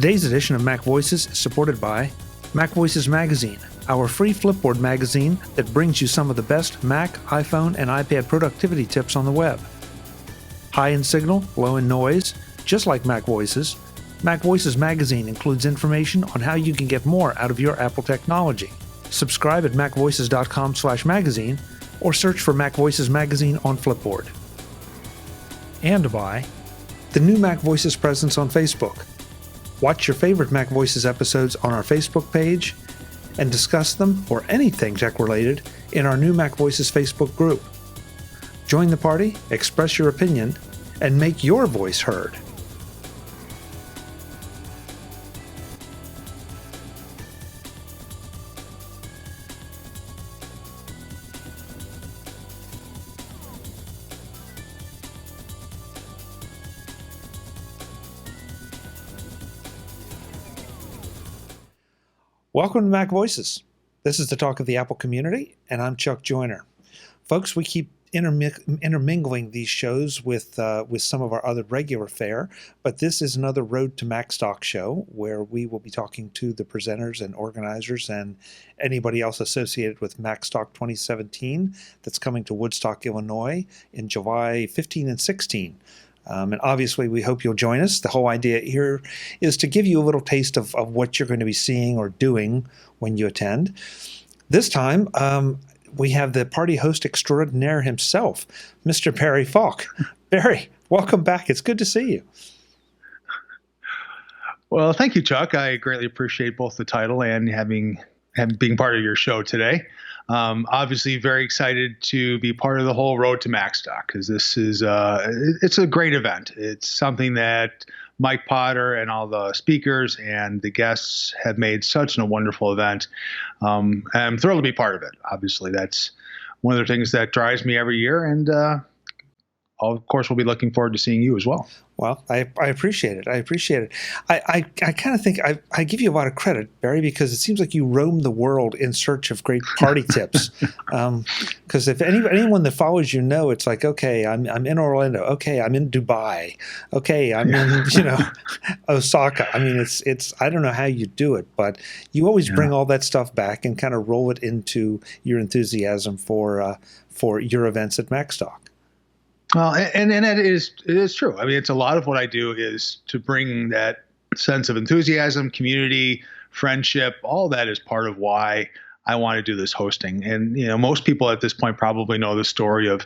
Today's edition of Mac Voices is supported by MacVoices Magazine, our free Flipboard magazine that brings you some of the best Mac, iPhone, and iPad productivity tips on the web. High in signal, low in noise, just like Mac Voices, MacVoices Magazine includes information on how you can get more out of your Apple technology. Subscribe at macvoices.com/magazine or search for MacVoices Magazine on Flipboard. And by the new Mac Voices presence on Facebook. Watch your favorite Mac Voices episodes on our Facebook page and discuss them or anything tech-related in our new Mac Voices Facebook group. Join the party, express your opinion, and make your voice heard. Welcome to Mac Voices. This is the talk of the Apple community, and I'm Chuck Joyner. Folks, we keep intermingling these shows with some of our other regular fare, but this is another Road to Macstock show where we will be talking to the presenters and organizers and anybody else associated with Macstock 2017 that's coming to Woodstock, Illinois in July 15 and 16. And obviously, we hope you'll join us. The whole idea here is to give you a little taste of what you're going to be seeing or doing when you attend. This time, we have the party host extraordinaire himself, Mr. Barry Fulk. Barry, welcome back. It's good to see you. Well, thank you, Chuck. I greatly appreciate both the title and being part of your show today. Obviously very excited to be part of the whole Road to Macstock because this is it's a great event. It's something that Mike Potter and all the speakers and the guests have made such a wonderful event. And I'm thrilled to be part of it. Obviously, that's one of the things that drives me every year. And of course, we'll be looking forward to seeing you as well. Well, I appreciate it. I kind of think I give you a lot of credit, Barry, because it seems like you roam the world in search of great party tips. Because if anyone that follows you know, it's like, okay, I'm in Orlando. Okay, I'm in Dubai. Okay, I'm in Osaka. I mean, it's I don't know how you do it, but you always bring all that stuff back and kind of roll it into your enthusiasm for your events at Macstock. Well, and it is true. I mean, it's a lot of what I do is to bring that sense of enthusiasm, community, friendship. All that is part of why I want to do this hosting. And most people at this point probably know the story of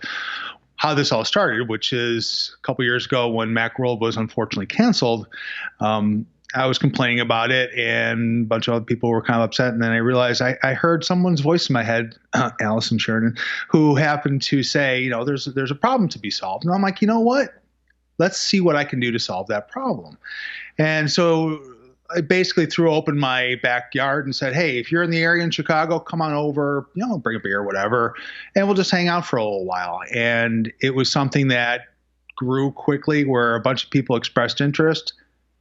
how this all started, which is a couple years ago when Macworld was unfortunately canceled. I was complaining about it, and a bunch of other people were kind of upset. And then I realized I heard someone's voice in my head, Allison Sheridan, who happened to say, there's a problem to be solved. And I'm like, you know what? Let's see what I can do to solve that problem. And so I basically threw open my backyard and said, hey, if you're in the area in Chicago, come on over, bring a beer, or whatever, and we'll just hang out for a little while. And it was something that grew quickly where a bunch of people expressed interest.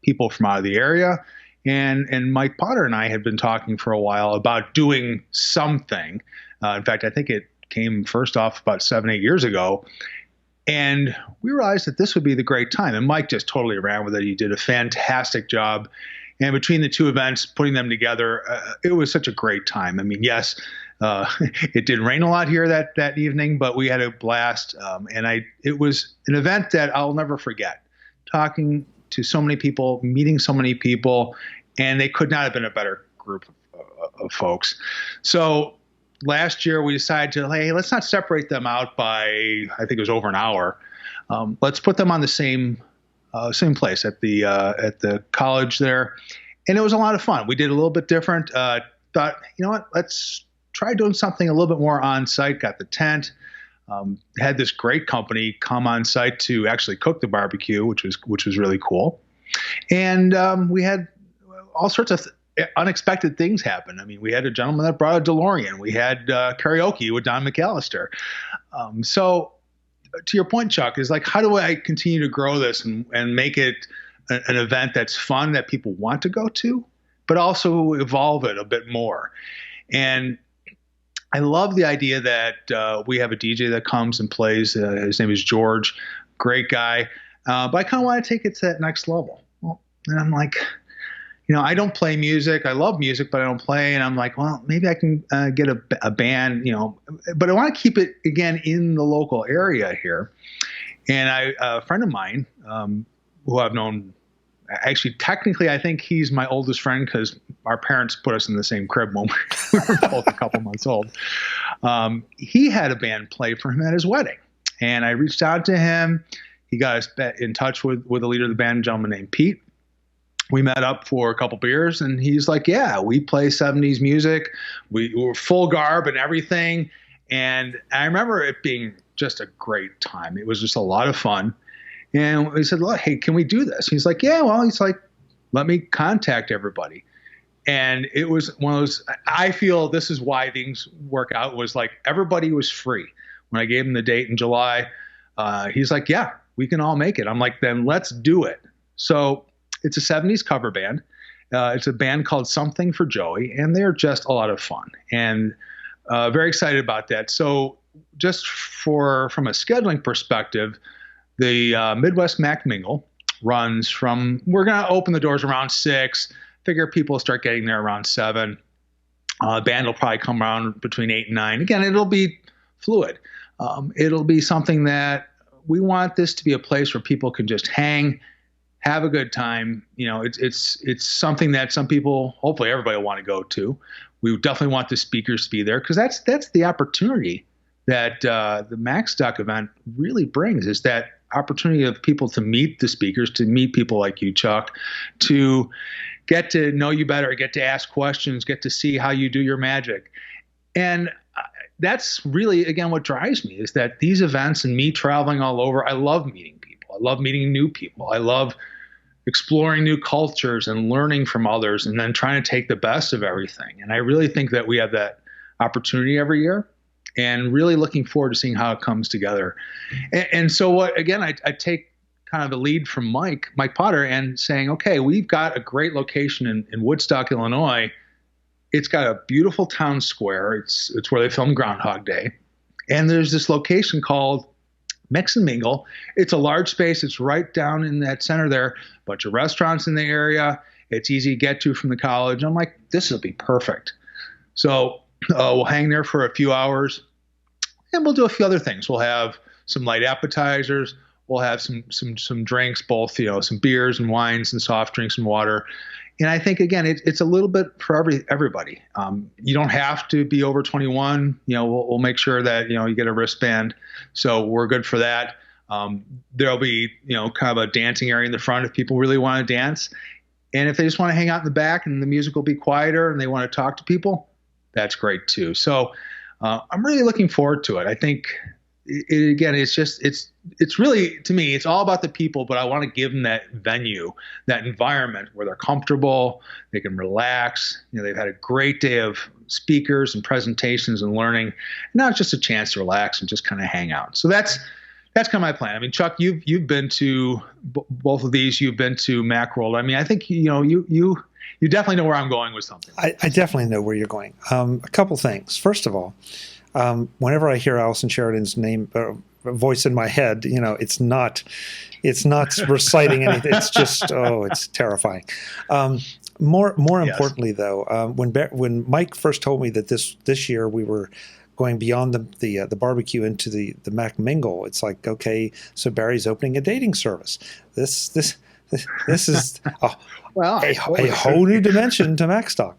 People from out of the area. And Mike Potter and I had been talking for a while about doing something. In fact, I think it came first off about 7-8 years ago. And we realized that this would be the great time. And Mike just totally ran with it. He did a fantastic job. And between the two events, putting them together, it was such a great time. I mean, yes, it did rain a lot here that evening, but we had a blast. And it was an event that I'll never forget. Talking to so many people, meeting so many people, and they could not have been a better group of folks. So last year we decided to, hey, let's not separate them out by, I think it was over an hour. Let's put them on the same place at the college there. And it was a lot of fun. We did a little bit different. Thought, you know what, let's try doing something a little bit more on site. Got the tent. Had this great company come on site to actually cook the barbecue, which was really cool. And we had all sorts of unexpected things happen. I mean, we had a gentleman that brought a DeLorean. We had karaoke with Don McAllister. So to your point, Chuck, is like, how do I continue to grow this and make it an event that's fun, that people want to go to, but also evolve it a bit more? And I love the idea that we have a DJ that comes and plays. His name is George, great guy. But I kind of want to take it to that next level. Well, and I'm like, I don't play music. I love music, but I don't play. And I'm like, well, maybe I can get a band, but I want to keep it again in the local area here. And a friend of mine, who I've known, actually, technically, I think he's my oldest friend because our parents put us in the same crib when we were both a couple months old. He had a band play for him at his wedding. And I reached out to him. He got us in touch with the leader of the band, a gentleman named Pete. We met up for a couple beers, and he's like, yeah, we play 70s music. We were full garb and everything. And I remember it being just a great time. It was just a lot of fun. And we said, look, hey, can we do this? He's like, yeah, well, he's like, let me contact everybody. And it was one of those, I feel this is why things work out, was like everybody was free. When I gave him the date in July, he's like, yeah, we can all make it. I'm like, then let's do it. So it's a 70s cover band. It's a band called Something for Joey, and they're just a lot of fun. And very excited about that. So just from a scheduling perspective, the Midwest Mac Mingle runs from, we're going to open the doors around 6, figure people will start getting there around 7. Band will probably come around between 8 and 9. Again, it'll be fluid. It'll be something that we want this to be a place where people can just hang, have a good time. It's something that some people, hopefully everybody will want to go to. We definitely want the speakers to be there because that's the opportunity that the Macstock event really brings, is that opportunity of people to meet the speakers, to meet people like you, Chuck, to get to know you better, get to ask questions, get to see how you do your magic. And that's really, again, what drives me, is that these events and me traveling all over, I love meeting people. I love meeting new people. I love exploring new cultures and learning from others and then trying to take the best of everything. And I really think that we have that opportunity every year, and really looking forward to seeing how it comes together. And so what, again, I take kind of the lead from Mike Potter and saying, okay, we've got a great location in Woodstock, Illinois. It's got a beautiful town square. It's where they filmed Groundhog Day. And there's this location called Mix and Mingle. It's a large space. It's right down in that center there. A bunch of restaurants in the area. It's easy to get to from the college. I'm like, this will be perfect. So we'll hang there for a few hours, and we'll do a few other things. We'll have some light appetizers. We'll have some drinks, both some beers and wines and soft drinks and water. And I think, again, it's a little bit for everybody. You don't have to be over 21. We'll make sure that you get a wristband, so we're good for that. There'll be kind of a dancing area in the front if people really want to dance, and if they just want to hang out in the back and the music will be quieter and they want to talk to people, that's great too. So I'm really looking forward to it. I think again, it's really, to me, it's all about the people, but I want to give them that venue, that environment where they're comfortable, they can relax. They've had a great day of speakers and presentations and learning. Now it's just a chance to relax and just kind of hang out. So that's kind of my plan. I mean, Chuck, you've been to both of these. You've been to Macworld. I mean, I think you definitely know where I'm going with something. I definitely know where you're going. A couple things. First of all, whenever I hear Allison Sheridan's name, voice in my head, it's not reciting anything. It's just, it's terrifying. More yes. Importantly, though, when Mike first told me that this year we were going beyond the barbecue into the Mac Mingle, it's like, okay, so Barry's opening a dating service. This is a whole new dimension to Macstock.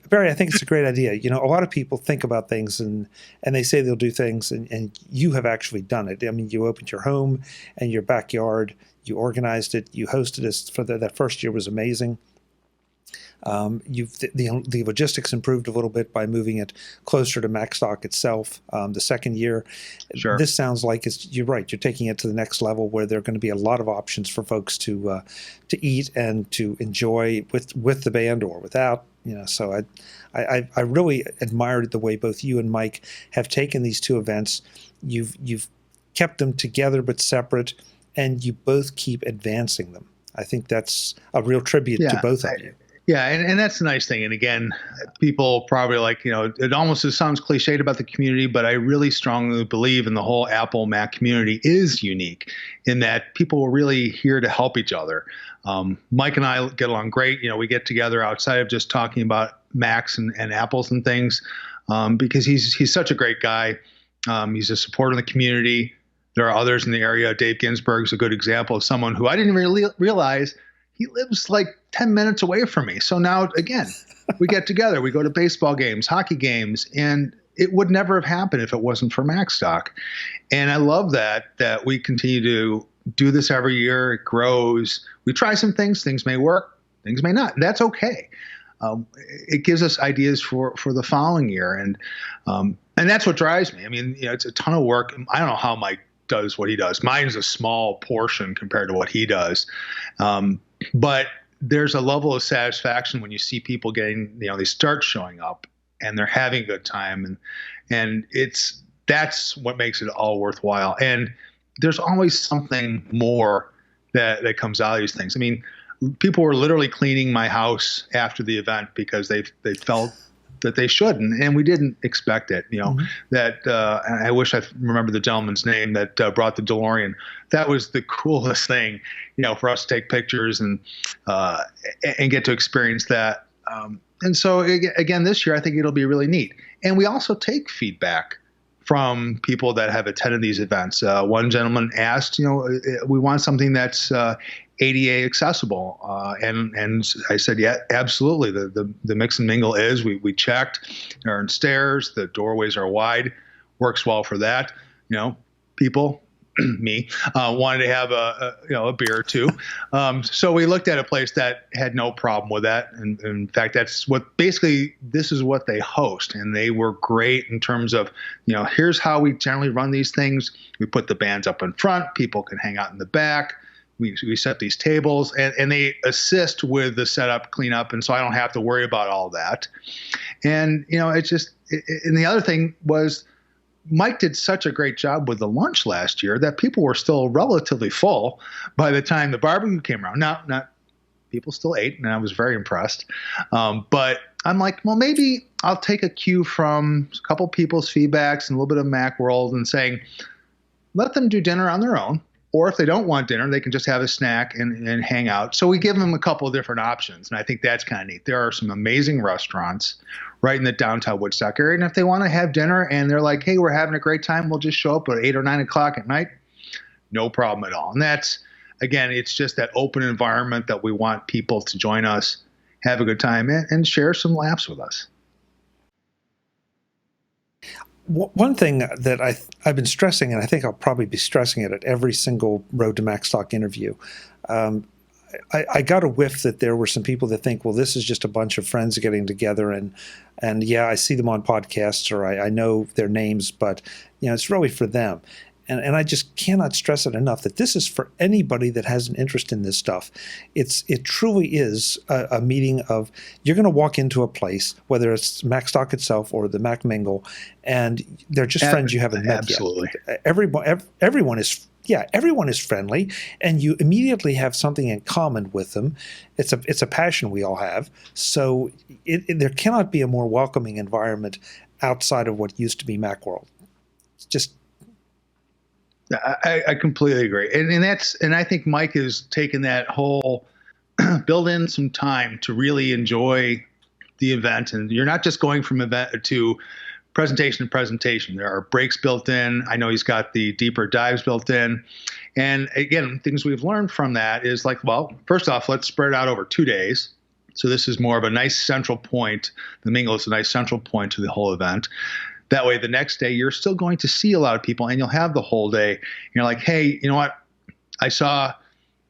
Barry, I think it's a great idea. A lot of people think about things and they say they'll do things, and you have actually done it. I mean, you opened your home and your backyard, you organized it, you hosted us for that first year was amazing. The logistics improved a little bit by moving it closer to Macstock itself. The second year, sure. This sounds like you're right. You're taking it to the next level where there are going to be a lot of options for folks to eat and to enjoy with the band or without. So I really admired the way both you and Mike have taken these two events. You've kept them together but separate, and you both keep advancing them. I think that's a real tribute to both of you. Yeah, and that's the nice thing. And again, people probably like, it almost sounds cliched about the community, but I really strongly believe in the whole Apple Mac community is unique in that people are really here to help each other. Mike and I get along great. We get together outside of just talking about Macs and Apples and things because he's such a great guy. He's a supporter of the community. There are others in the area. Dave Ginsburg's a good example of someone who I didn't really realize he lives like 10 minutes away from me. So now, again, we get together. We go to baseball games, hockey games, and it would never have happened if it wasn't for Macstock. And I love that we continue to do this every year. It grows. We try some things. Things may work. Things may not. That's okay. It gives us ideas for the following year. And that's what drives me. I mean, it's a ton of work. I don't know how Mike does what he does. Mine's a small portion compared to what he does. But there's a level of satisfaction when you see people getting, they start showing up and they're having a good time. And that's what makes it all worthwhile. And there's always something more that comes out of these things. I mean, people were literally cleaning my house after the event because they felt that they shouldn't, and we didn't expect it. That I wish I remember the gentleman's name that brought the DeLorean. That was the coolest thing, for us to take pictures and get to experience that. And so again, this year I think it'll be really neat. And we also take feedback from people that have attended these events. One gentleman asked, we want something that's ADA accessible. And I said, yeah, absolutely. The mix and mingle is, we checked. There are stairs, the doorways are wide, works well for that. People, me, wanted to have a beer or two. So we looked at a place that had no problem with that. And in fact, this is what they host. And they were great in terms of, here's how we generally run these things. We put the bands up in front. People can hang out in the back. We set these tables and they assist with the setup, cleanup. And so I don't have to worry about all that. And, and the other thing was Mike did such a great job with the lunch last year that people were still relatively full by the time the barbecue came around. Not people still ate, and I was very impressed. But I'm like, well, maybe I'll take a cue from a couple people's feedbacks and a little bit of Macworld and saying, let them do dinner on their own. Or if they don't want dinner, they can just have a snack and hang out. So we give them a couple of different options. And I think that's kind of neat. There are some amazing restaurants right in the downtown Woodstock area. And if they want to have dinner and they're like, hey, we're having a great time, we'll just show up at 8 or 9 o'clock at night. No problem at all. And that's, again, it's just that open environment that we want people to join us, have a good time, and share some laughs with us. One thing that I've been stressing, and I think I'll probably be stressing it at every single Road to Macstock interview, I got a whiff that there were some people that think, well, this is just a bunch of friends getting together, and yeah, I see them on podcasts or I know their names, but it's really for them. And I just cannot stress it enough that this is for anybody that has an interest in this stuff. It truly is a meeting of, you're going to walk into a place, whether it's Macstock itself or the Mac Mingle, and they're just friends you haven't met absolutely. Yet. Everyone is friendly, and you immediately have something in common with them. It's a passion we all have. So there cannot be a more welcoming environment outside of what used to be Macworld. It's just. I completely agree. And I think Mike has taken that whole build in some time to really enjoy the event. And you're not just going from event to presentation to presentation. There are breaks built in. I know he's got the deeper dives built in. And again, things we've learned from that is like, well, first off, let's spread it out over 2 days. So this is more of a nice central point. The mingle is a nice central point to the whole event. That way, the next day, you're still going to see a lot of people, and you'll have the whole day. And you're like, hey, you know what? I saw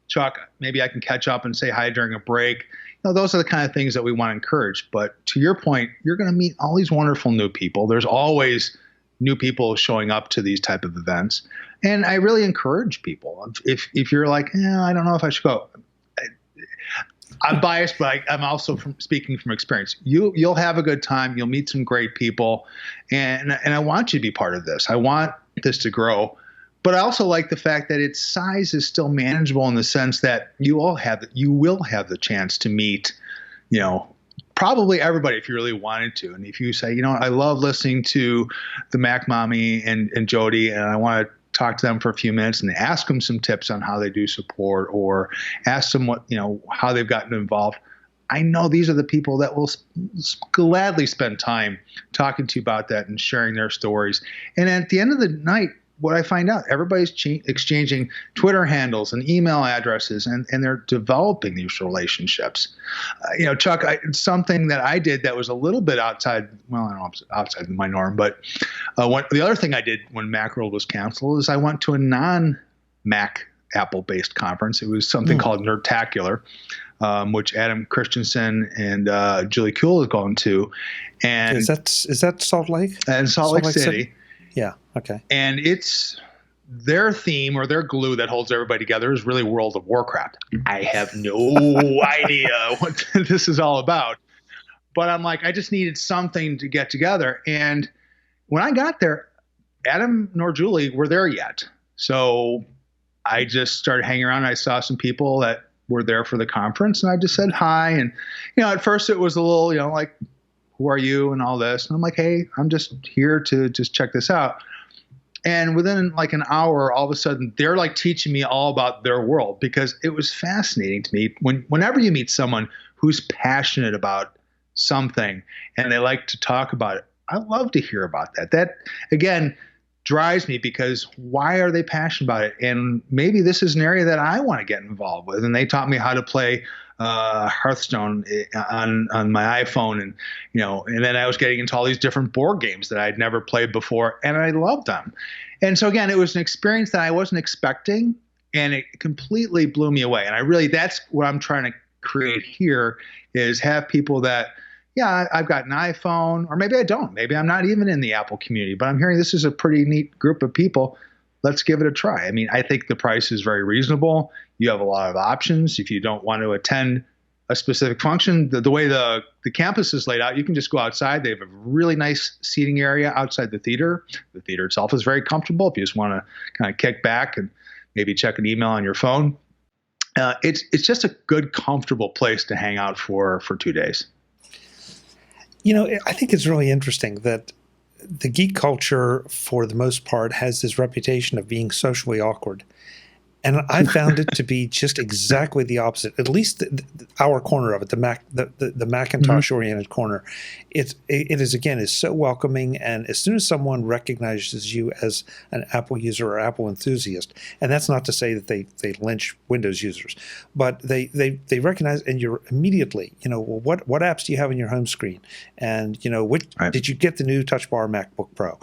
Chuck. Maybe I can catch up and say hi during a break. Those are the kind of things that we want to encourage. But to your point, you're going to meet all these wonderful new people. There's always new people showing up to these type of events. And I really encourage people. If you're like, I don't know if I should go. I'm biased, but I'm also speaking from experience. You'll have a good time. You'll meet some great people, and I want you to be part of this. I want this to grow, but I also like the fact that its size is still manageable in the sense that you will have the chance to meet, probably everybody if you really wanted to. And if you say, I love listening to the Mac Mommy and Jody, and I want to talk to them for a few minutes and ask them some tips on how they do support, or ask them how they've gotten involved. I know these are the people that will gladly spend time talking to you about that and sharing their stories. And at the end of the night, what I find out, everybody's exchanging Twitter handles and email addresses, and they're developing these relationships. Chuck, something that I did that was a little bit outside, I don't know, outside my norm, but the other thing I did when Macworld was canceled is I went to a non-Mac Apple-based conference. It was something called Nerdtacular, which Adam Christensen and Julie Kuehl is going to. And is that Salt Lake? And Salt Lake City. Yeah. Okay. And it's their theme, or their glue that holds everybody together, is really World of Warcraft. I have no idea what this is all about, but I'm like, I just needed something to get together. And when I got there, Adam nor Julie were there yet. So I just started hanging around. I saw some people that were there for the conference, and I just said hi. And, at first it was a little, like, who are you and all this? And I'm like, hey, I'm just here to just check this out. And within like an hour, all of a sudden, they're like teaching me all about their world, because it was fascinating to me. Whenever you meet someone who's passionate about something and they like to talk about it, I love to hear about that. That, again, drives me, because why are they passionate about it? And maybe this is an area that I want to get involved with. And they taught me how to play Hearthstone on my iPhone, and then I was getting into all these different board games that I'd never played before, and I loved them. And so again, it was an experience that I wasn't expecting, and it completely blew me away. And that's what I'm trying to create here, is have people that, yeah, I've got an iPhone, or maybe I don't. Maybe I'm not even in the Apple community, but I'm hearing this is a pretty neat group of people. Let's give it a try. I mean, I think the price is very reasonable. You have a lot of options. If you don't want to attend a specific function, the way the campus is laid out, you can just go outside. They have a really nice seating area outside the theater. The theater itself is very comfortable if you just want to kind of kick back and maybe check an email on your phone. It's just a good, comfortable place to hang out for 2 days. I think it's really interesting that the geek culture, for the most part, has this reputation of being socially awkward. And I found it to be just exactly the opposite. At least our corner of it, the Macintosh-oriented corner, it is so welcoming. And as soon as someone recognizes you as an Apple user or Apple enthusiast, and that's not to say that they lynch Windows users, but they recognize, and you're immediately, what apps do you have on your home screen, and right. Did you get the new Touch Bar MacBook Pro?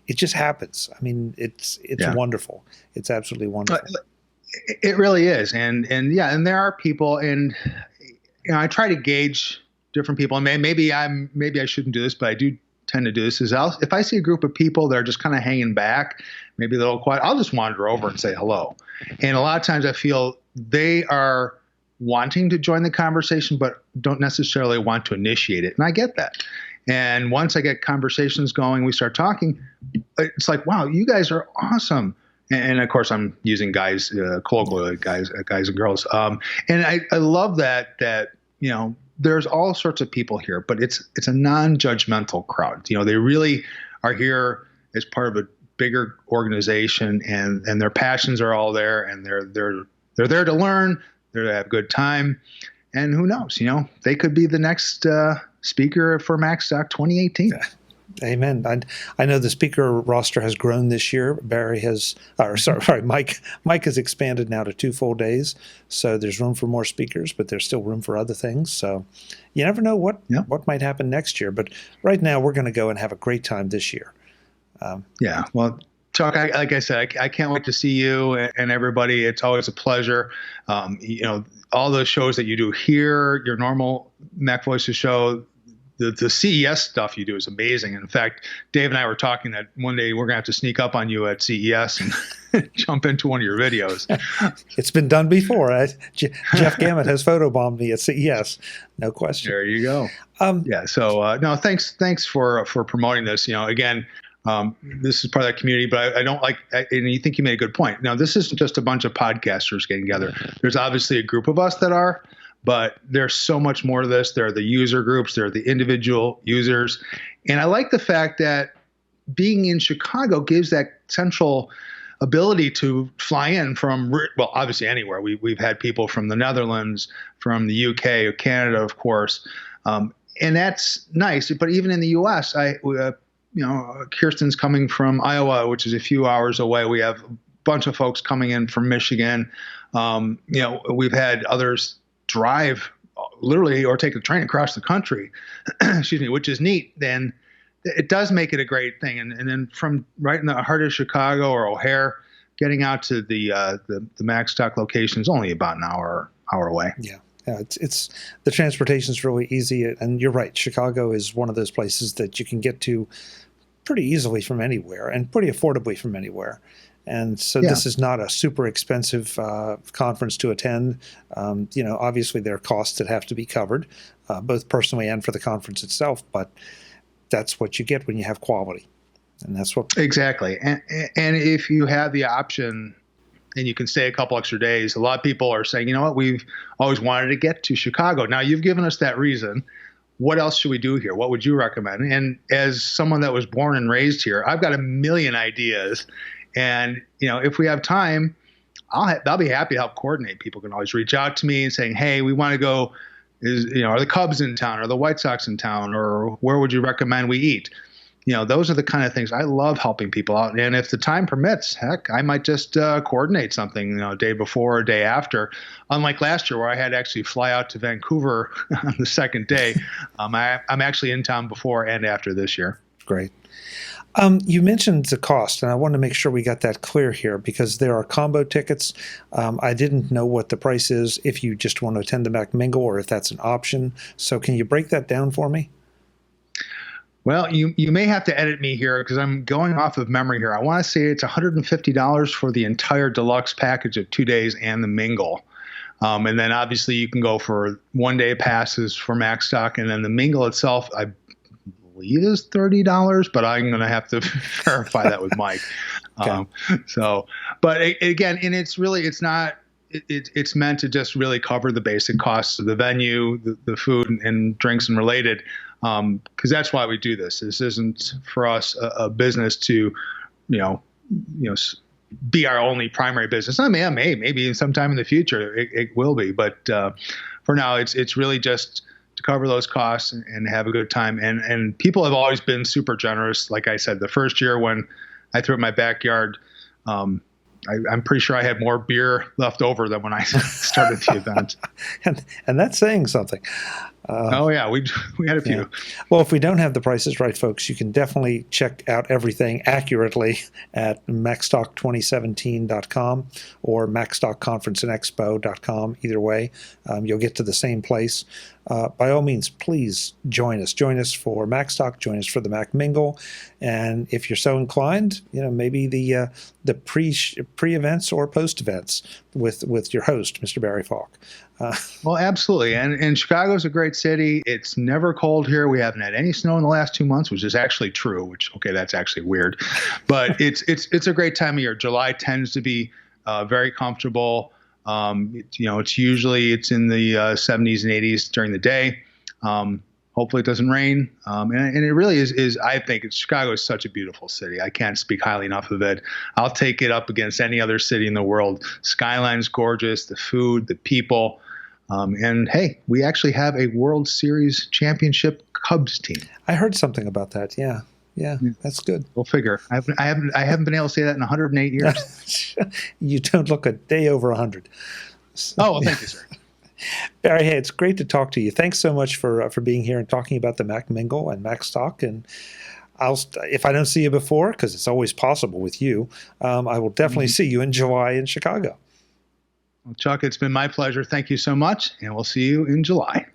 It just happens. I mean, it's wonderful. It's absolutely wonderful. It really is. And there are people, and I try to gauge different people. And maybe I shouldn't do this, but I do tend to do this. If I see a group of people that are just kind of hanging back, maybe a little quiet, I'll just wander over and say hello. And a lot of times I feel they are wanting to join the conversation, but don't necessarily want to initiate it. And I get that. And once I get conversations going, we start talking, it's like, wow, you guys are awesome. And of course, I'm using guys, colloquially, guys and girls. And I love that there's all sorts of people here, but it's a non-judgmental crowd. They really are here as part of a bigger organization, and their passions are all there, and they're there to learn, they're to have a good time. And who knows, they could be the next speaker for Macstock 2018. Amen. I know the speaker roster has grown this year. Mike has expanded now to 2 full days. So there's room for more speakers, but there's still room for other things. So you never know what might happen next year. But right now we're going to go and have a great time this year. Well, Chuck, like I said, I can't wait to see you and everybody. It's always a pleasure. All the shows that you do here, your normal Mac Voices show, the CES stuff you do is amazing. In fact, Dave and I were talking that one day we're going to have to sneak up on you at CES and jump into one of your videos. It's been done before. Jeff Gammett has photobombed me at CES. No question. There you go. So thanks for promoting this. Again, this is part of that community, but I don't and you think you made a good point. Now, this isn't just a bunch of podcasters getting together. There's obviously a group of us that are, but there's so much more to this. There are the user groups, there are the individual users. And I like the fact that being in Chicago gives that central ability to fly in from, well, obviously anywhere. We've had people from the Netherlands, from the UK, Canada, of course. And that's nice. But even in the U.S., Kirsten's coming from Iowa, which is a few hours away. We have a bunch of folks coming in from Michigan. We've had others drive literally or take a train across the country, excuse me, which is neat. Then it does make it a great thing. And then from right in the heart of Chicago or O'Hare, getting out to the Macstock location is only about an hour away. Yeah. Yeah, it's the transportation's really easy, and you're right. Chicago is one of those places that you can get to pretty easily from anywhere and pretty affordably from anywhere. And so This is not a super expensive conference to attend. Obviously there are costs that have to be covered, both personally and for the conference itself, but that's what you get when you have quality. And that's what exactly. And if you have the option and you can stay a couple extra days, a lot of people are saying, you know what, we've always wanted to get to Chicago. Now you've given us that reason. What else should we do here? What would you recommend? And as someone that was born and raised here, I've got a million ideas. And, if we have time, I'll be happy to help coordinate. People can always reach out to me and saying, hey, we want to go, are the Cubs in town? Are the White Sox in town? Or where would you recommend we eat? Those are the kind of things I love helping people out. And if the time permits, heck, I might just coordinate something, a day before or a day after. Unlike last year where I had to actually fly out to Vancouver on the second day, I'm actually in town before and after this year. Great. You mentioned the cost, and I want to make sure we got that clear here because there are combo tickets. I didn't know what the price is if you just want to attend the Mac Mingle or if that's an option. So can you break that down for me? Well, you may have to edit me here because I'm going off of memory here. I want to say it's $150 for the entire deluxe package of 2 days and the Mingle. And then obviously you can go for 1 day passes for Macstock, and then the Mingle itself, I believe is $30, but I'm going to have to verify that with Mike. Okay. But again, and it's meant to just really cover the basic costs of the venue, the food and drinks and related. Because that's why we do this. This isn't for us a business to, be our only primary business. I mean, maybe sometime in the future it will be, but for now it's really just to cover those costs and have a good time. And people have always been super generous. Like I said, the first year when I threw it in my backyard, I'm pretty sure I had more beer left over than when I started the event. And that's saying something. We had a few. Yeah. Well, if we don't have the prices right, folks, you can definitely check out everything accurately at macstock2017.com or macstockconferenceandexpo.com. Either way, you'll get to the same place. By all means, please join us. Join us for Macstock. Join us for the Mac Mingle. And if you're so inclined, maybe the pre-events or post-events with your host, Mr. Barry Fulk. Well, absolutely. And Chicago's a great city. It's never cold here. We haven't had any snow in the last 2 months, which is actually true, that's actually weird. But it's a great time of year. July tends to be very comfortable. It's usually in the 70s and 80s during the day. Hopefully it doesn't rain. And it really is I think Chicago is such a beautiful city. I can't speak highly enough of it. I'll take it up against any other city in the world. Skyline's gorgeous, the food, the people. And hey, we actually have a World Series championship Cubs team. I heard something about that. Yeah, that's good. We'll figure. I haven't been able to say that in 108 years. You don't look a day over 100. Oh, well, thank you, sir. Barry, hey, it's great to talk to you. Thanks so much for being here and talking about the Mac Mingle and Macstock. And if I don't see you before, because it's always possible with you, I will definitely see you in July in Chicago. Well, Chuck, it's been my pleasure. Thank you so much, and we'll see you in July.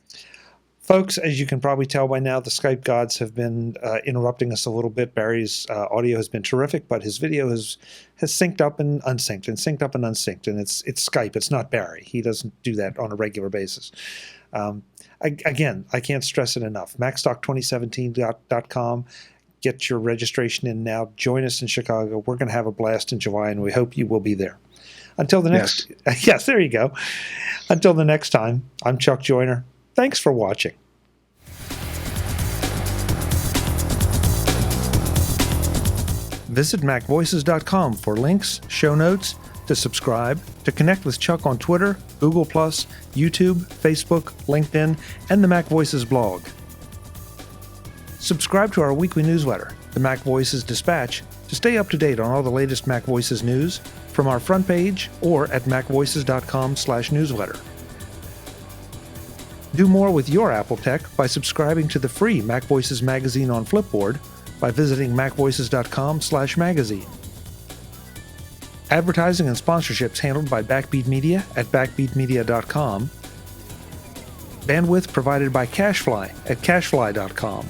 Folks, as you can probably tell by now, the Skype gods have been interrupting us a little bit. Barry's audio has been terrific, but his video has synced up and unsynced, and synced up and unsynced. And it's Skype. It's not Barry. He doesn't do that on a regular basis. Again, I can't stress it enough. Macstock2017.com. Get your registration in now. Join us in Chicago. We're going to have a blast in July, and we hope you will be there. Until the next, yes, there you go. Until the next time, I'm Chuck Joyner. Thanks for watching. Visit MacVoices.com for links, show notes, to subscribe, to connect with Chuck on Twitter, Google+, YouTube, Facebook, LinkedIn, and the MacVoices blog. Subscribe to our weekly newsletter, the MacVoices Dispatch, to stay up to date on all the latest MacVoices news from our front page or at MacVoices.com/newsletter. Do more with your Apple tech by subscribing to the free MacVoices Magazine on Flipboard by visiting MacVoices.com/magazine. Advertising and sponsorships handled by Backbeat Media at backbeatmedia.com. Bandwidth provided by CashFly at cashfly.com.